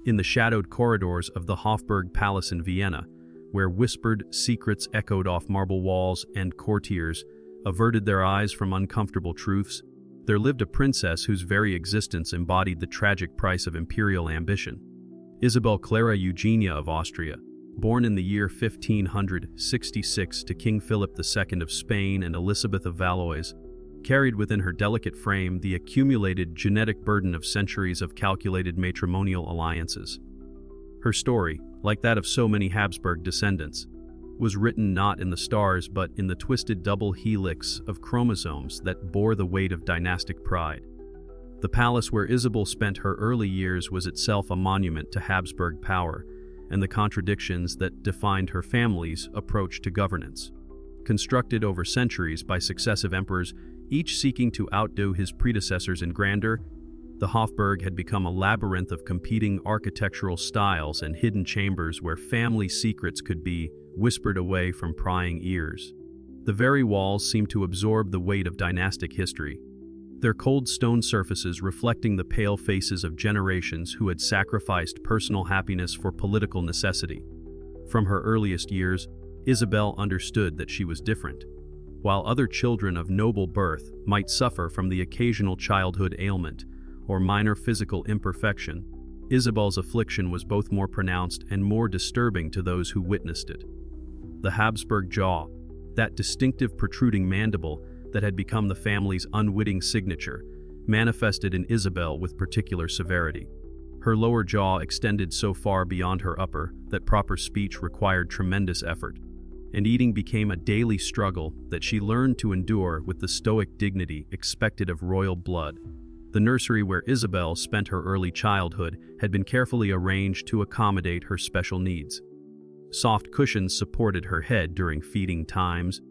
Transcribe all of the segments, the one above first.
in the shadowed corridors of the Hofburg Palace in Vienna, where whispered secrets echoed off marble walls and courtiers averted their eyes from uncomfortable truths, there lived a princess whose very existence embodied the tragic price of imperial ambition. Isabel Clara Eugenia of Austria, born in the year 1566 to King Philip II of Spain and Elizabeth of Valois, carried within her delicate frame the accumulated genetic burden of centuries of calculated matrimonial alliances. Her story, like that of so many Habsburg descendants, was written not in the stars but in the twisted double helix of chromosomes that bore the weight of dynastic pride. The palace where Isabel spent her early years was itself a monument to Habsburg power and the contradictions that defined her family's approach to governance. Constructed over centuries by successive emperors, each seeking to outdo his predecessors in grandeur, the Hofburg had become a labyrinth of competing architectural styles and hidden chambers where family secrets could be whispered away from prying ears. The very walls seemed to absorb the weight of dynastic history, their cold stone surfaces reflecting the pale faces of generations who had sacrificed personal happiness for political necessity. From her earliest years, Isabel understood that she was different. While other children of noble birth might suffer from the occasional childhood ailment or minor physical imperfection, Isabel's affliction was both more pronounced and more disturbing to those who witnessed it. The Habsburg jaw, that distinctive protruding mandible that had become the family's unwitting signature, manifested in Isabel with particular severity. Her lower jaw extended so far beyond her upper that proper speech required tremendous effort, and eating became a daily struggle that she learned to endure with the stoic dignity expected of royal blood. The nursery where Isabel spent her early childhood had been carefully arranged to accommodate her special needs. Soft cushions supported her head during feeding times,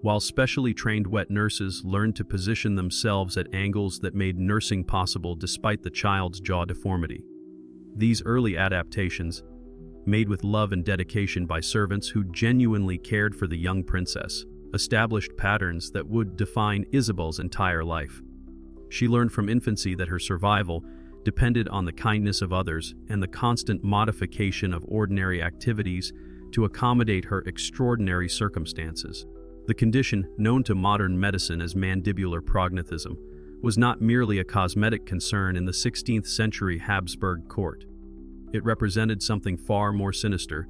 while specially trained wet nurses learned to position themselves at angles that made nursing possible despite the child's jaw deformity. These early adaptations, made with love and dedication by servants who genuinely cared for the young princess, established patterns that would define Isabel's entire life. She learned from infancy that her survival depended on the kindness of others and the constant modification of ordinary activities to accommodate her extraordinary circumstances. The condition, known to modern medicine as mandibular prognathism, was not merely a cosmetic concern in the 16th century Habsburg court. It represented something far more sinister,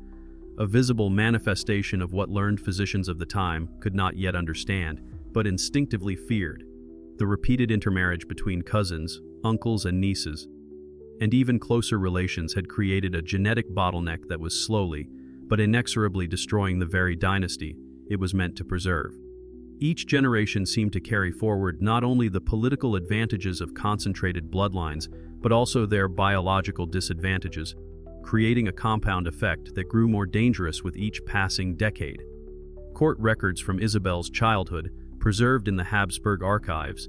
a visible manifestation of what learned physicians of the time could not yet understand, but instinctively feared: the repeated intermarriage between cousins, uncles and nieces, and even closer relations had created a genetic bottleneck that was slowly, but inexorably destroying the very dynasty it was meant to preserve. Each generation seemed to carry forward not only the political advantages of concentrated bloodlines, but also their biological disadvantages, creating a compound effect that grew more dangerous with each passing decade. Court records from Isabel's childhood, preserved in the Habsburg archives,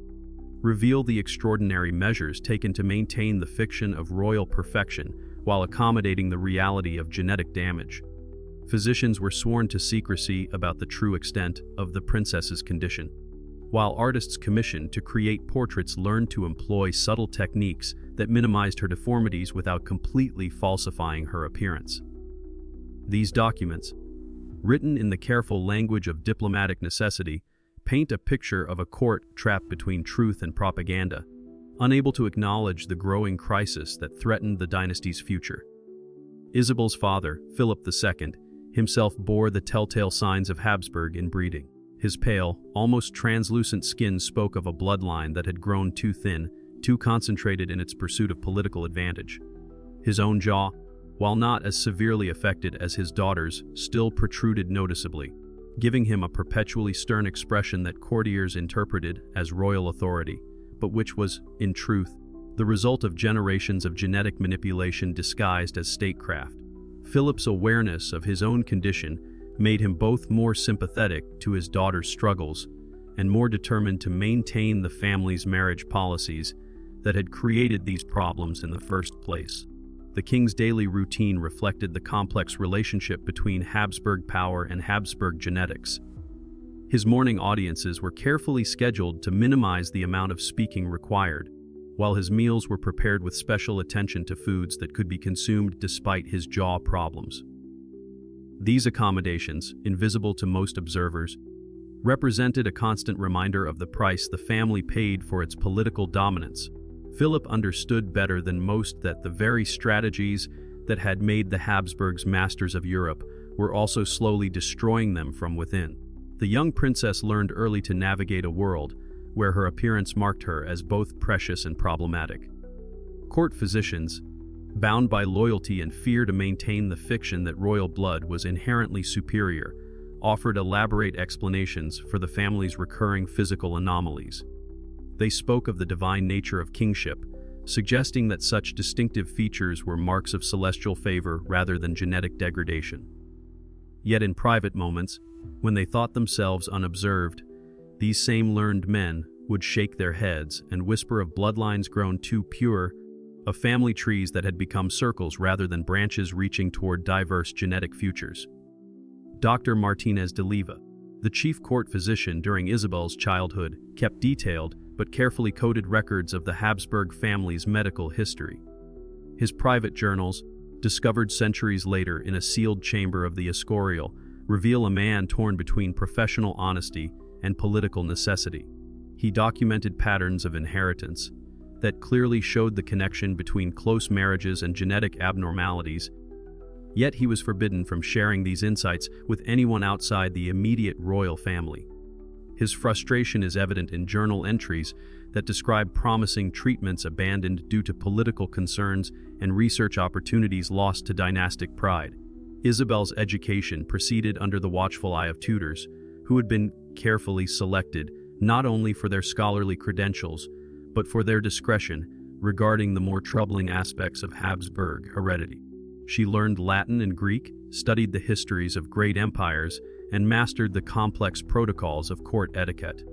reveal the extraordinary measures taken to maintain the fiction of royal perfection while accommodating the reality of genetic damage. Physicians were sworn to secrecy about the true extent of the princess's condition, while artists commissioned to create portraits learned to employ subtle techniques that minimized her deformities without completely falsifying her appearance. These documents, written in the careful language of diplomatic necessity, paint a picture of a court trapped between truth and propaganda, unable to acknowledge the growing crisis that threatened the dynasty's future. Isabel's father, Philip II, himself bore the telltale signs of Habsburg inbreeding. His pale, almost translucent skin spoke of a bloodline that had grown too thin, too concentrated in its pursuit of political advantage. His own jaw, while not as severely affected as his daughter's, still protruded noticeably, giving him a perpetually stern expression that courtiers interpreted as royal authority, but which was, in truth, the result of generations of genetic manipulation disguised as statecraft. Philip's awareness of his own condition made him both more sympathetic to his daughter's struggles and more determined to maintain the family's marriage policies that had created these problems in the first place. The king's daily routine reflected the complex relationship between Habsburg power and Habsburg genetics. His morning audiences were carefully scheduled to minimize the amount of speaking required, while his meals were prepared with special attention to foods that could be consumed despite his jaw problems. These accommodations, invisible to most observers, represented a constant reminder of the price the family paid for its political dominance. Philip understood better than most that the very strategies that had made the Habsburgs masters of Europe were also slowly destroying them from within. The young princess learned early to navigate a world where her appearance marked her as both precious and problematic. Court physicians, bound by loyalty and fear to maintain the fiction that royal blood was inherently superior, offered elaborate explanations for the family's recurring physical anomalies. They spoke of the divine nature of kingship, suggesting that such distinctive features were marks of celestial favor rather than genetic degradation. Yet in private moments, when they thought themselves unobserved, these same learned men would shake their heads and whisper of bloodlines grown too pure, of family trees that had become circles rather than branches reaching toward diverse genetic futures. Dr. Martinez de Leyva, the chief court physician during Isabel's childhood, kept detailed but carefully coded records of the Habsburg family's medical history. His private journals, discovered centuries later in a sealed chamber of the Escorial, reveal a man torn between professional honesty and political necessity. He documented patterns of inheritance that clearly showed the connection between close marriages and genetic abnormalities, yet he was forbidden from sharing these insights with anyone outside the immediate royal family. His frustration is evident in journal entries that describe promising treatments abandoned due to political concerns and research opportunities lost to dynastic pride. Isabel's education proceeded under the watchful eye of tutors, who had been carefully selected not only for their scholarly credentials, but for their discretion regarding the more troubling aspects of Habsburg heredity. She learned Latin and Greek, studied the histories of great empires, and mastered the complex protocols of court etiquette.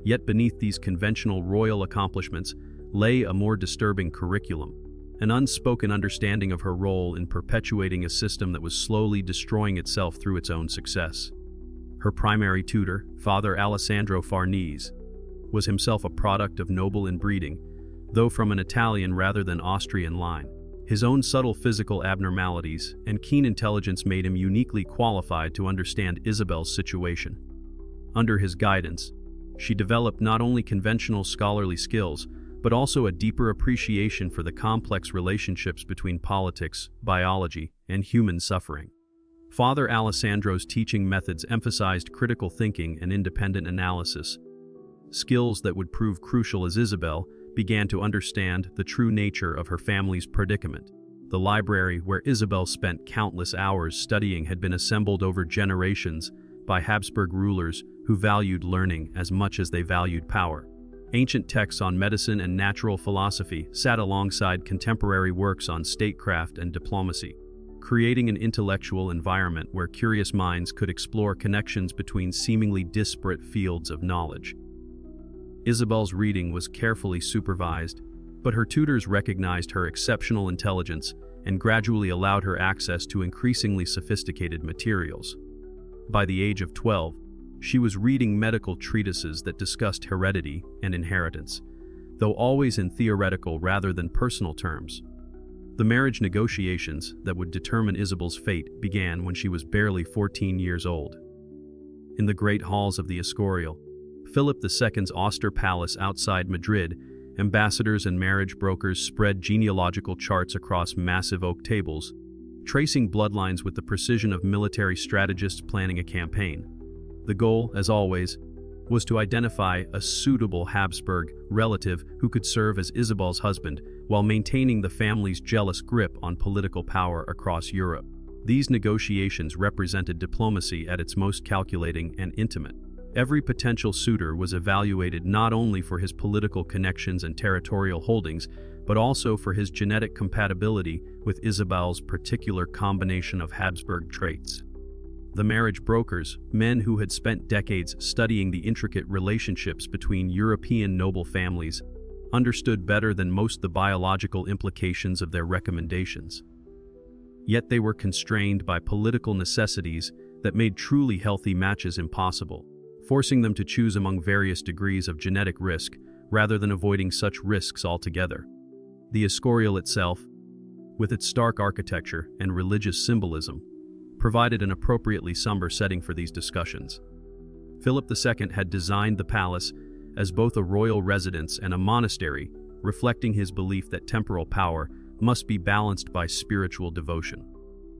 Yet beneath these conventional royal accomplishments lay a more disturbing curriculum, an unspoken understanding of her role in perpetuating a system that was slowly destroying itself through its own success. Her primary tutor, Father Alessandro Farnese, was himself a product of noble inbreeding, though from an Italian rather than Austrian line. His own subtle physical abnormalities and keen intelligence made him uniquely qualified to understand Isabel's situation. Under his guidance, she developed not only conventional scholarly skills, but also a deeper appreciation for the complex relationships between politics, biology, and human suffering. Father Alessandro's teaching methods emphasized critical thinking and independent analysis, skills that would prove crucial as Isabel began to understand the true nature of her family's predicament. The library where Isabel spent countless hours studying had been assembled over generations by Habsburg rulers who valued learning as much as they valued power. Ancient texts on medicine and natural philosophy sat alongside contemporary works on statecraft and diplomacy, creating an intellectual environment where curious minds could explore connections between seemingly disparate fields of knowledge. Isabel's reading was carefully supervised, but her tutors recognized her exceptional intelligence and gradually allowed her access to increasingly sophisticated materials. By the age of 12, she was reading medical treatises that discussed heredity and inheritance, though always in theoretical rather than personal terms. The marriage negotiations that would determine Isabel's fate began when she was barely 14 years old. In the great halls of the Escorial, Philip II's austere palace outside Madrid, ambassadors and marriage brokers spread genealogical charts across massive oak tables, tracing bloodlines with the precision of military strategists planning a campaign. The goal, as always, was to identify a suitable Habsburg relative who could serve as Isabel's husband while maintaining the family's jealous grip on political power across Europe. These negotiations represented diplomacy at its most calculating and intimate. Every potential suitor was evaluated not only for his political connections and territorial holdings, but also for his genetic compatibility with Isabel's particular combination of Habsburg traits. The marriage brokers, men who had spent decades studying the intricate relationships between European noble families, understood better than most the biological implications of their recommendations. Yet they were constrained by political necessities that made truly healthy matches impossible, forcing them to choose among various degrees of genetic risk rather than avoiding such risks altogether. The Escorial itself, with its stark architecture and religious symbolism, provided an appropriately somber setting for these discussions. Philip II had designed the palace as both a royal residence and a monastery, reflecting his belief that temporal power must be balanced by spiritual devotion.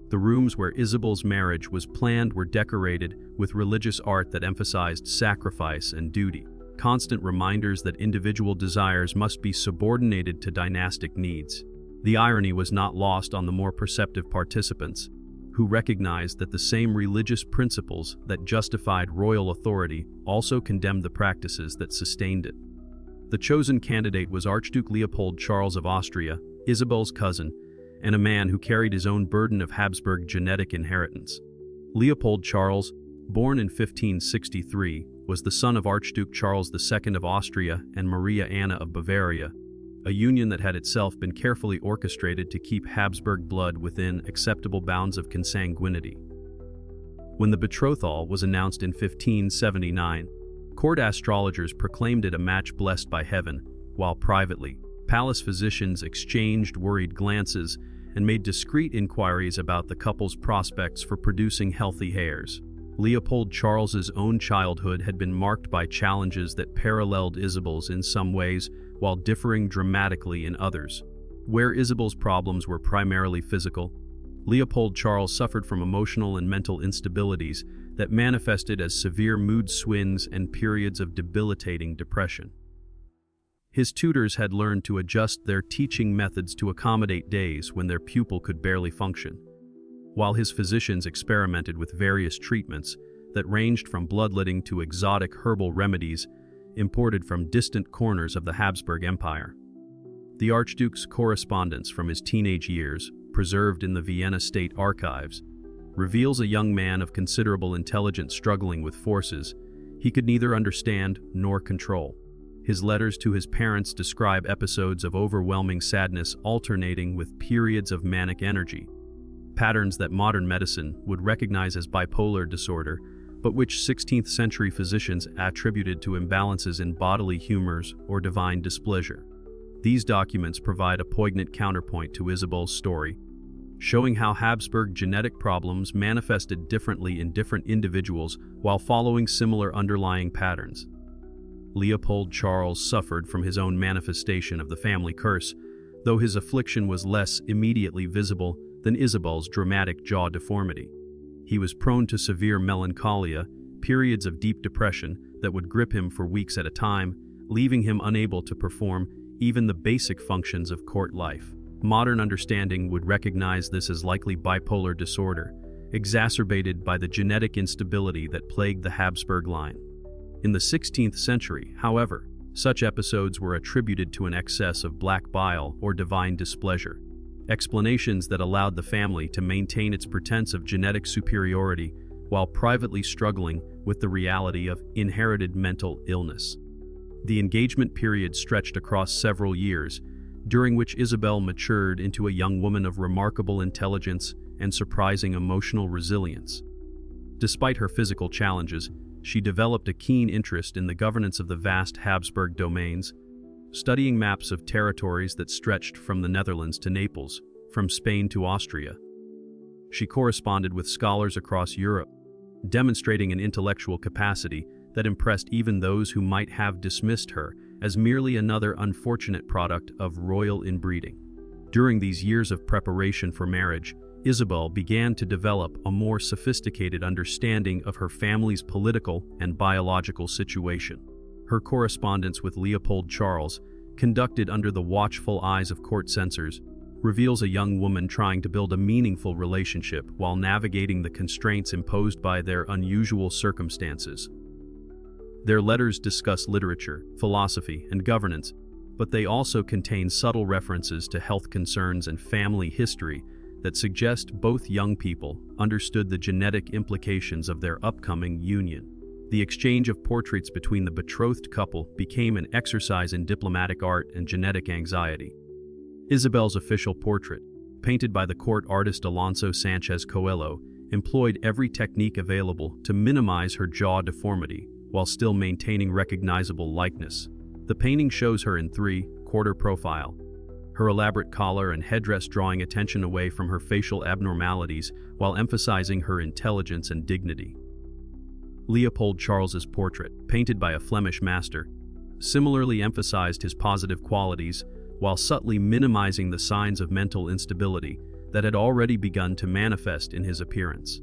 The rooms where Isabel's marriage was planned were decorated with religious art that emphasized sacrifice and duty, constant reminders that individual desires must be subordinated to dynastic needs. The irony was not lost on the more perceptive participants, who recognized that the same religious principles that justified royal authority also condemned the practices that sustained it. The chosen candidate was Archduke Leopold Charles of Austria, Isabel's cousin, and a man who carried his own burden of Habsburg genetic inheritance. Leopold Charles, born in 1563, was the son of Archduke Charles II of Austria and Maria Anna of Bavaria, a union that had itself been carefully orchestrated to keep Habsburg blood within acceptable bounds of consanguinity. When the betrothal was announced in 1579, court astrologers proclaimed it a match blessed by heaven, while privately, palace physicians exchanged worried glances and made discreet inquiries about the couple's prospects for producing healthy heirs. Leopold Charles's own childhood had been marked by challenges that paralleled Isabel's in some ways, while differing dramatically in others. Where Isabel's problems were primarily physical, Leopold Charles suffered from emotional and mental instabilities that manifested as severe mood swings and periods of debilitating depression. His tutors had learned to adjust their teaching methods to accommodate days when their pupil could barely function, while his physicians experimented with various treatments that ranged from bloodletting to exotic herbal remedies imported from distant corners of the Habsburg Empire. The Archduke's correspondence from his teenage years, preserved in the Vienna State Archives, reveals a young man of considerable intelligence struggling with forces he could neither understand nor control. His letters to his parents describe episodes of overwhelming sadness alternating with periods of manic energy, patterns that modern medicine would recognize as bipolar disorder, but which 16th century physicians attributed to imbalances in bodily humors or divine displeasure. These documents provide a poignant counterpoint to Isabel's story, showing how Habsburg genetic problems manifested differently in different individuals while following similar underlying patterns. Leopold Charles suffered from his own manifestation of the family curse, though his affliction was less immediately visible than Isabel's dramatic jaw deformity. He was prone to severe melancholia, periods of deep depression that would grip him for weeks at a time, leaving him unable to perform even the basic functions of court life. Modern understanding would recognize this as likely bipolar disorder, exacerbated by the genetic instability that plagued the Habsburg line. In the 16th century, however, such episodes were attributed to an excess of black bile or divine displeasure, explanations that allowed the family to maintain its pretense of genetic superiority while privately struggling with the reality of inherited mental illness. The engagement period stretched across several years, during which Isabel matured into a young woman of remarkable intelligence and surprising emotional resilience. Despite her physical challenges, she developed a keen interest in the governance of the vast Habsburg domains, studying maps of territories that stretched from the Netherlands to Naples, from Spain to Austria. She corresponded with scholars across Europe, demonstrating an intellectual capacity that impressed even those who might have dismissed her as merely another unfortunate product of royal inbreeding. During these years of preparation for marriage, Isabel began to develop a more sophisticated understanding of her family's political and biological situation. Her correspondence with Leopold Charles, conducted under the watchful eyes of court censors, reveals a young woman trying to build a meaningful relationship while navigating the constraints imposed by their unusual circumstances. Their letters discuss literature, philosophy, and governance, but they also contain subtle references to health concerns and family history that suggest both young people understood the genetic implications of their upcoming union. The exchange of portraits between the betrothed couple became an exercise in diplomatic art and genetic anxiety. Isabel's official portrait, painted by the court artist Alonso Sanchez Coelho, employed every technique available to minimize her jaw deformity while still maintaining recognizable likeness. The painting shows her in three-quarter profile, her elaborate collar and headdress drawing attention away from her facial abnormalities while emphasizing her intelligence and dignity. Leopold Charles's portrait, painted by a Flemish master, similarly emphasized his positive qualities while subtly minimizing the signs of mental instability that had already begun to manifest in his appearance.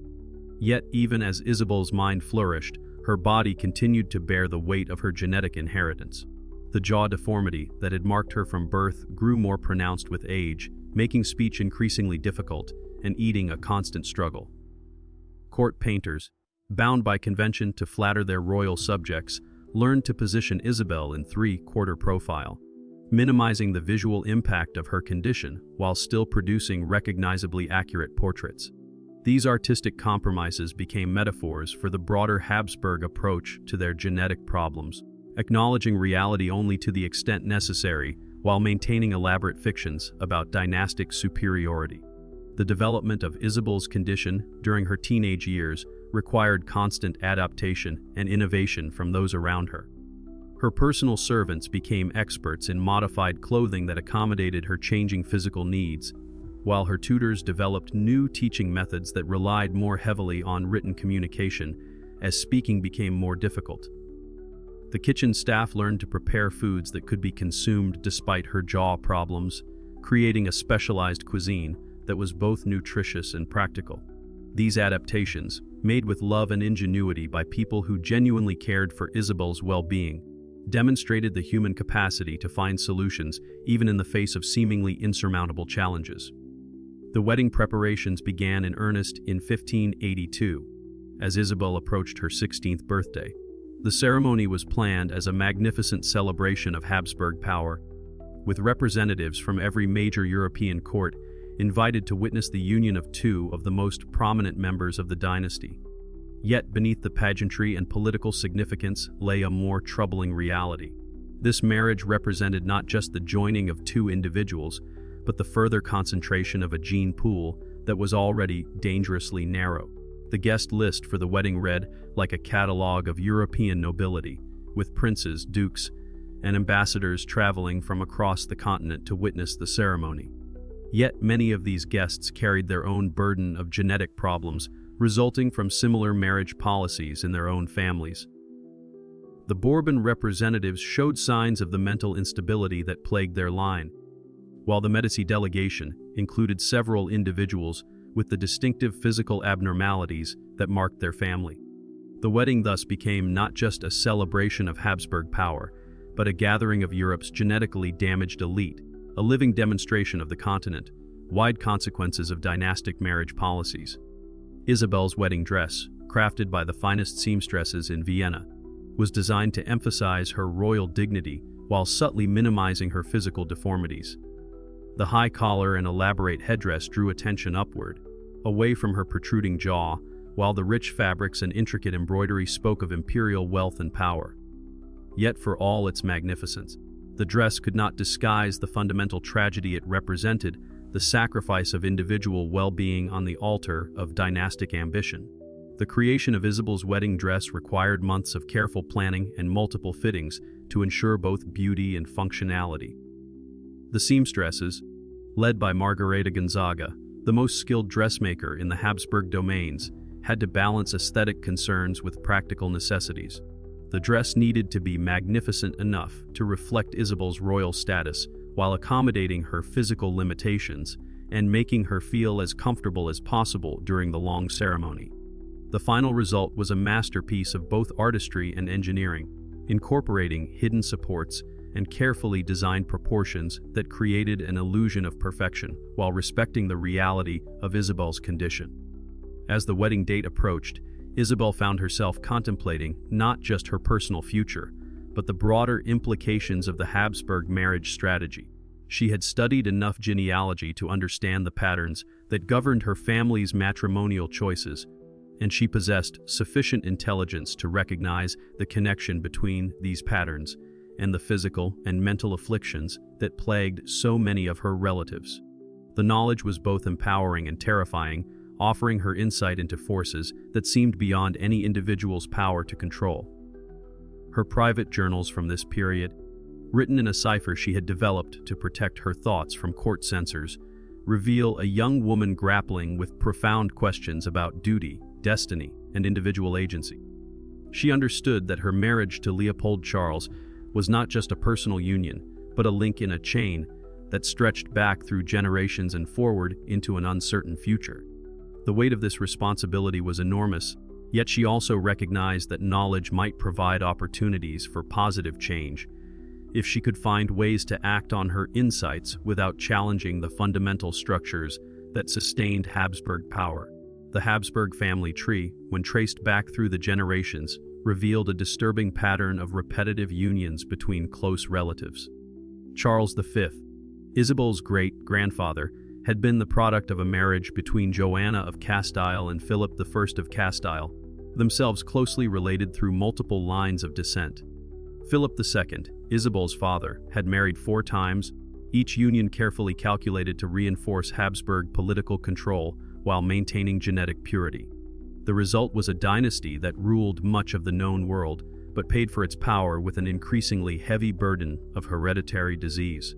Yet, even as Isabel's mind flourished, her body continued to bear the weight of her genetic inheritance. The jaw deformity that had marked her from birth grew more pronounced with age, making speech increasingly difficult and eating a constant struggle. Court painters, bound by convention to flatter their royal subjects, learned to position Isabel in three-quarter profile, minimizing the visual impact of her condition while still producing recognizably accurate portraits. These artistic compromises became metaphors for the broader Habsburg approach to their genetic problems, acknowledging reality only to the extent necessary while maintaining elaborate fictions about dynastic superiority. The development of Isabel's condition during her teenage years required constant adaptation and innovation from those around her. Her personal servants became experts in modified clothing that accommodated her changing physical needs, while her tutors developed new teaching methods that relied more heavily on written communication as speaking became more difficult. The kitchen staff learned to prepare foods that could be consumed despite her jaw problems, creating a specialized cuisine that was both nutritious and practical. These adaptations, made with love and ingenuity by people who genuinely cared for Isabel's well-being, demonstrated the human capacity to find solutions even in the face of seemingly insurmountable challenges. The wedding preparations began in earnest in 1582, as Isabel approached her 16th birthday. The ceremony was planned as a magnificent celebration of Habsburg power, with representatives from every major European court invited to witness the union of two of the most prominent members of the dynasty. Yet beneath the pageantry and political significance lay a more troubling reality. This marriage represented not just the joining of two individuals, but the further concentration of a gene pool that was already dangerously narrow. The guest list for the wedding read like a catalogue of European nobility, with princes, dukes, and ambassadors traveling from across the continent to witness the ceremony. Yet many of these guests carried their own burden of genetic problems resulting from similar marriage policies in their own families. The Bourbon representatives showed signs of the mental instability that plagued their line, while the Medici delegation included several individuals with the distinctive physical abnormalities that marked their family. The wedding thus became not just a celebration of Habsburg power, but a gathering of Europe's genetically damaged elite, a living demonstration of the continent-wide consequences of dynastic marriage policies. Isabel's wedding dress, crafted by the finest seamstresses in Vienna, was designed to emphasize her royal dignity while subtly minimizing her physical deformities. The high collar and elaborate headdress drew attention upward, away from her protruding jaw, while the rich fabrics and intricate embroidery spoke of imperial wealth and power. Yet for all its magnificence, the dress could not disguise the fundamental tragedy it represented, the sacrifice of individual well-being on the altar of dynastic ambition. The creation of Isabel's wedding dress required months of careful planning and multiple fittings to ensure both beauty and functionality. The seamstresses, led by Margareta Gonzaga, the most skilled dressmaker in the Habsburg domains, had to balance aesthetic concerns with practical necessities. The dress needed to be magnificent enough to reflect Isabel's royal status while accommodating her physical limitations and making her feel as comfortable as possible during the long ceremony. The final result was a masterpiece of both artistry and engineering, incorporating hidden supports and carefully designed proportions that created an illusion of perfection while respecting the reality of Isabel's condition. As the wedding date approached, Isabel found herself contemplating not just her personal future, but the broader implications of the Habsburg marriage strategy. She had studied enough genealogy to understand the patterns that governed her family's matrimonial choices, and she possessed sufficient intelligence to recognize the connection between these patterns and the physical and mental afflictions that plagued so many of her relatives. The knowledge was both empowering and terrifying, offering her insight into forces that seemed beyond any individual's power to control. Her private journals from this period, written in a cipher she had developed to protect her thoughts from court censors, reveal a young woman grappling with profound questions about duty, destiny, and individual agency. She understood that her marriage to Leopold Charles was not just a personal union, but a link in a chain that stretched back through generations and forward into an uncertain future. The weight of this responsibility was enormous, yet she also recognized that knowledge might provide opportunities for positive change if she could find ways to act on her insights without challenging the fundamental structures that sustained Habsburg power. The Habsburg family tree, when traced back through the generations, revealed a disturbing pattern of repetitive unions between close relatives. Charles V, Isabel's great-grandfather, had been the product of a marriage between Joanna of Castile and Philip I of Castile, themselves closely related through multiple lines of descent. Philip II, Isabel's father, had married 4 times, each union carefully calculated to reinforce Habsburg political control while maintaining genetic purity. The result was a dynasty that ruled much of the known world, but paid for its power with an increasingly heavy burden of hereditary disease.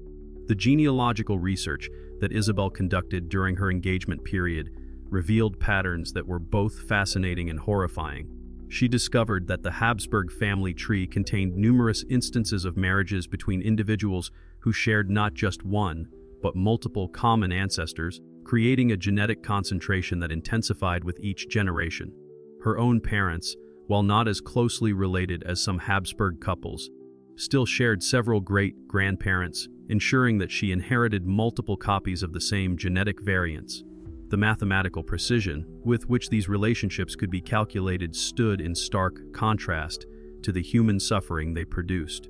The genealogical research that Isabel conducted during her engagement period revealed patterns that were both fascinating and horrifying. She discovered that the Habsburg family tree contained numerous instances of marriages between individuals who shared not just one, but multiple common ancestors, creating a genetic concentration that intensified with each generation. Her own parents, while not as closely related as some Habsburg couples, still shared several great-grandparents, ensuring that she inherited multiple copies of the same genetic variants. The mathematical precision with which these relationships could be calculated stood in stark contrast to the human suffering they produced.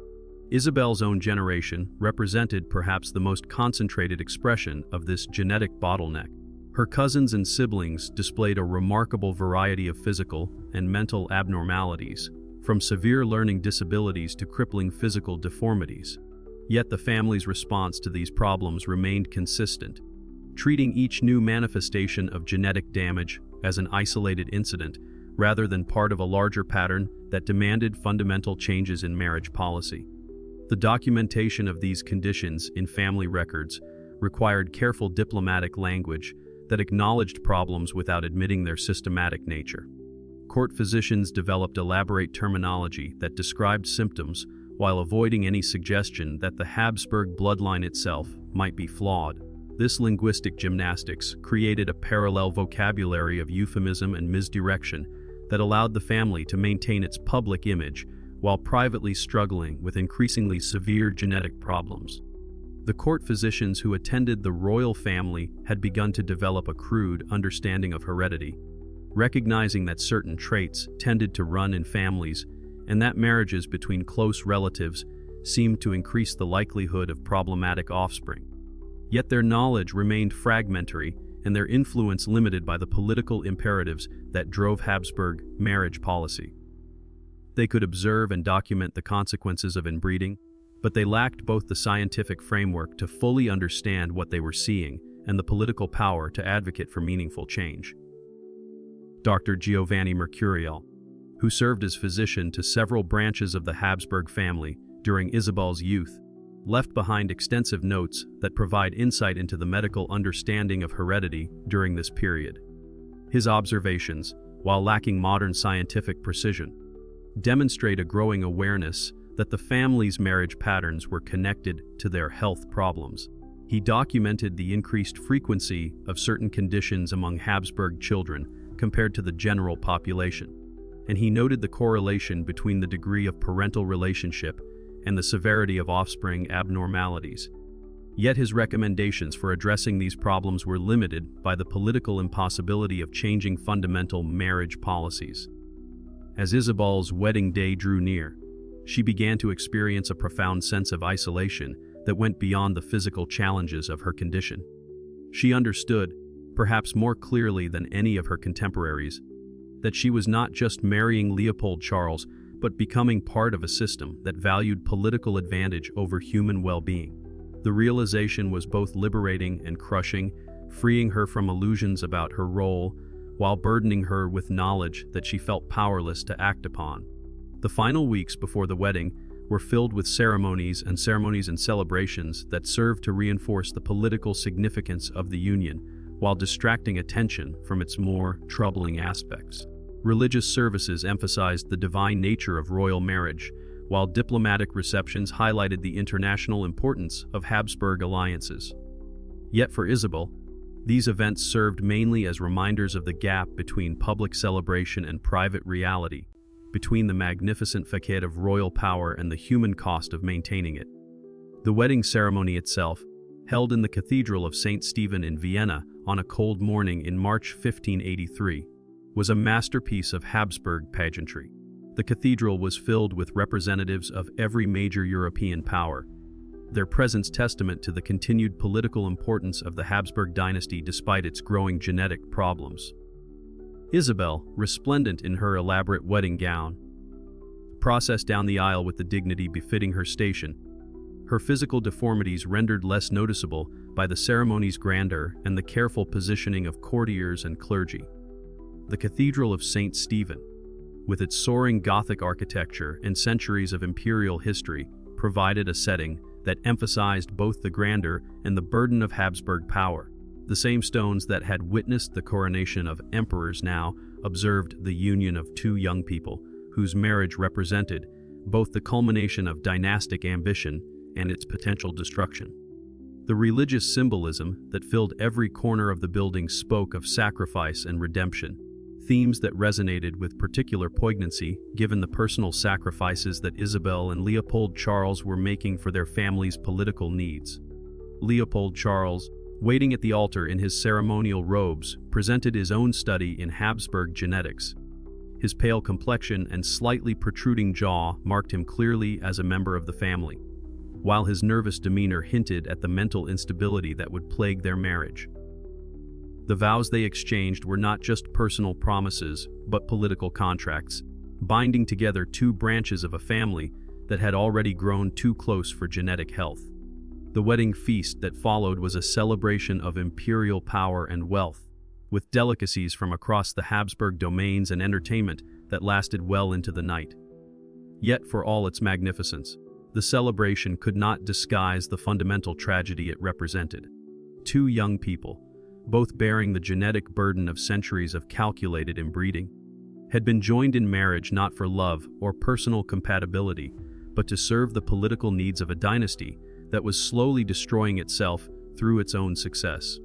Isabel's own generation represented perhaps the most concentrated expression of this genetic bottleneck. Her cousins and siblings displayed a remarkable variety of physical and mental abnormalities, from severe learning disabilities to crippling physical deformities. Yet the family's response to these problems remained consistent, treating each new manifestation of genetic damage as an isolated incident rather than part of a larger pattern that demanded fundamental changes in marriage policy. The documentation of these conditions in family records required careful diplomatic language that acknowledged problems without admitting their systematic nature. Court physicians developed elaborate terminology that described symptoms while avoiding any suggestion that the Habsburg bloodline itself might be flawed. This linguistic gymnastics created a parallel vocabulary of euphemism and misdirection that allowed the family to maintain its public image while privately struggling with increasingly severe genetic problems. The court physicians who attended the royal family had begun to develop a crude understanding of heredity, recognizing that certain traits tended to run in families and that marriages between close relatives seemed to increase the likelihood of problematic offspring. Yet their knowledge remained fragmentary and their influence limited by the political imperatives that drove Habsburg marriage policy. They could observe and document the consequences of inbreeding, but they lacked both the scientific framework to fully understand what they were seeing and the political power to advocate for meaningful change. Dr. Giovanni Mercurial, who served as physician to several branches of the Habsburg family during Isabel's youth, left behind extensive notes that provide insight into the medical understanding of heredity during this period. His observations, while lacking modern scientific precision, demonstrate a growing awareness that the family's marriage patterns were connected to their health problems. He documented the increased frequency of certain conditions among Habsburg children compared to the general population, and he noted the correlation between the degree of parental relationship and the severity of offspring abnormalities. Yet his recommendations for addressing these problems were limited by the political impossibility of changing fundamental marriage policies. As Isabel's wedding day drew near, she began to experience a profound sense of isolation that went beyond the physical challenges of her condition. She understood, perhaps more clearly than any of her contemporaries, that she was not just marrying Leopold Charles, but becoming part of a system that valued political advantage over human well-being. The realization was both liberating and crushing, freeing her from illusions about her role, while burdening her with knowledge that she felt powerless to act upon. The final weeks before the wedding were filled with ceremonies and celebrations that served to reinforce the political significance of the union, while distracting attention from its more troubling aspects. Religious services emphasized the divine nature of royal marriage, while diplomatic receptions highlighted the international importance of Habsburg alliances. Yet for Isabel, these events served mainly as reminders of the gap between public celebration and private reality, between the magnificent facade of royal power and the human cost of maintaining it. The wedding ceremony itself, held in the Cathedral of St. Stephen in Vienna on a cold morning in March 1583, was a masterpiece of Habsburg pageantry. The cathedral was filled with representatives of every major European power, their presence testament to the continued political importance of the Habsburg dynasty despite its growing genetic problems. Isabel, resplendent in her elaborate wedding gown, processed down the aisle with the dignity befitting her station, her physical deformities rendered less noticeable by the ceremony's grandeur and the careful positioning of courtiers and clergy. The Cathedral of St. Stephen, with its soaring Gothic architecture and centuries of imperial history, provided a setting that emphasized both the grandeur and the burden of Habsburg power. The same stones that had witnessed the coronation of emperors now observed the union of two young people, whose marriage represented both the culmination of dynastic ambition and its potential destruction. The religious symbolism that filled every corner of the building spoke of sacrifice and redemption, themes that resonated with particular poignancy given the personal sacrifices that Isabel and Leopold Charles were making for their family's political needs. Leopold Charles, waiting at the altar in his ceremonial robes, presented his own study in Habsburg genetics. His pale complexion and slightly protruding jaw marked him clearly as a member of the family, while his nervous demeanor hinted at the mental instability that would plague their marriage. The vows they exchanged were not just personal promises, but political contracts, binding together two branches of a family that had already grown too close for genetic health. The wedding feast that followed was a celebration of imperial power and wealth, with delicacies from across the Habsburg domains and entertainment that lasted well into the night. Yet, for all its magnificence, the celebration could not disguise the fundamental tragedy it represented. Two young people, both bearing the genetic burden of centuries of calculated inbreeding, had been joined in marriage not for love or personal compatibility, but to serve the political needs of a dynasty that was slowly destroying itself through its own success.